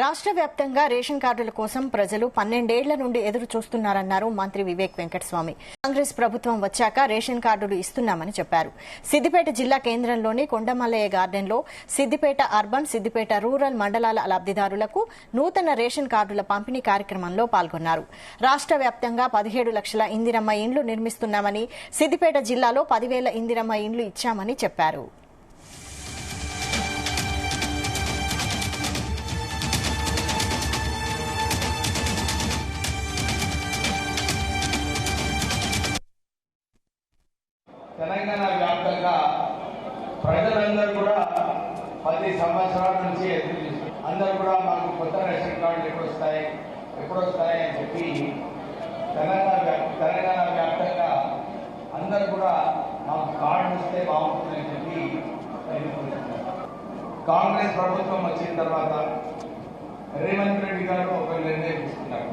రాష్ట్ర వ్యాప్తంగా రేషన్ కార్డుల కోసం ప్రజలు 12 ఏళ్ల నుండి ఎదురు చూస్తున్నారన్నారు మంత్రి వివేక్ వెంకటస్వామి. కాంగ్రెస్ ప్రభుత్వం వచ్చాక రేషన్ కార్డులు ఇస్తున్నామని చెప్పారు. సిద్దిపేట జిల్లా కేంద్రంలోని కొండమల్లయ్య గార్డెన్లో సిద్దిపేట అర్బన్, సిద్దిపేట రూరల్ మండలాల లబ్దిదారులకు నూతన రేషన్ కార్డుల పంపిణీ కార్యక్రమంలో పాల్గొన్నారు. రాష్ట్ర వ్యాప్తంగా 17 లక్షల ఇందిరమ్మ ఇండ్లు నిర్మిస్తున్నామని, సిద్దిపేట జిల్లాలో 10,000 ఇందిరమ్మ ఇండ్లు ఇచ్చామని చెప్పారు. తెలంగాణ వ్యాప్తంగా ప్రజలందరూ కూడా 10 సంవత్సరాల నుంచి ఎదురు చూస్తారు. అందరూ కూడా మాకు కొత్త రేషన్ కార్డులు ఎప్పుడు వస్తాయి అని చెప్పి తెలంగాణ వ్యాప్తంగా అందరూ కూడా మాకు కార్డు వస్తే బాగుంటుందని చెప్పి కాంగ్రెస్ ప్రభుత్వం వచ్చిన తర్వాత రేవంత్ రెడ్డి గారు ఒక నిర్ణయం తీసుకున్నారు.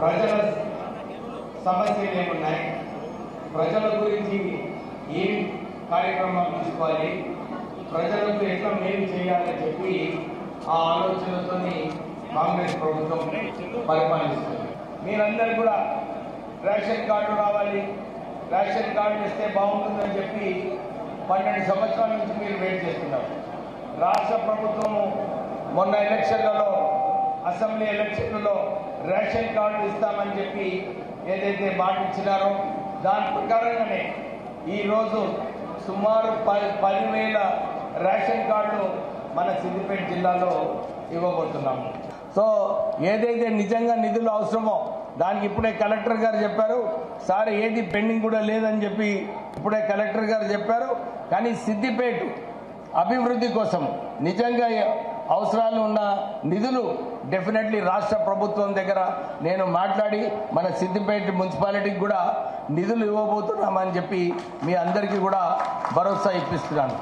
ప్రజల సమస్యలు ఏమున్నాయి, ప్రజల గురించి ఏం కార్యక్రమాలు తీసుకోవాలి, ప్రజలకు ఎట్లా మేలు చేయాలని చెప్పి ఆ ఆలోచనతో కాంగ్రెస్ ప్రభుత్వం పరిపాలిస్తుంది. మీరందరూ కూడా రేషన్ కార్డు రావాలి, రేషన్ కార్డు ఇస్తే బాగుంటుందని చెప్పి 12 సంవత్సరాల నుంచి మీరు వెయిట్ చేస్తున్నారు. రాష్ట్ర ప్రభుత్వము మొన్న ఎలక్షన్లలో, అసెంబ్లీ ఎలక్షన్లలో రేషన్ కార్డు ఇస్తామని చెప్పి ఏదైతే మాట ఇచ్చినారో దాని ప్రకారంగానే ఈరోజు సుమారు 10,000 రేషన్ కార్డులు మన సిద్దిపేట జిల్లాలో ఇవ్వబోతున్నాము. సో ఏదైతే నిజంగా నిధులు అవసరమో దానికి ఇప్పుడే కలెక్టర్ గారు చెప్పారు. సార్ ఏది పెండింగ్ కూడా లేదని చెప్పి ఇప్పుడే కలెక్టర్ గారు చెప్పారు. కానీ సిద్దిపేట అభివృద్ధి కోసం నిజంగా అవసరాలు ఉన్న నిధులు డెఫినెట్లీ రాష్ట్ర ప్రభుత్వం దగ్గర నేను మాట్లాడి మన సిద్దిపేట మున్సిపాలిటీకి కూడా నిధులు ఇవ్వబోతున్నామని చెప్పి మీ అందరికీ కూడా భరోసా ఇప్పిస్తున్నాను.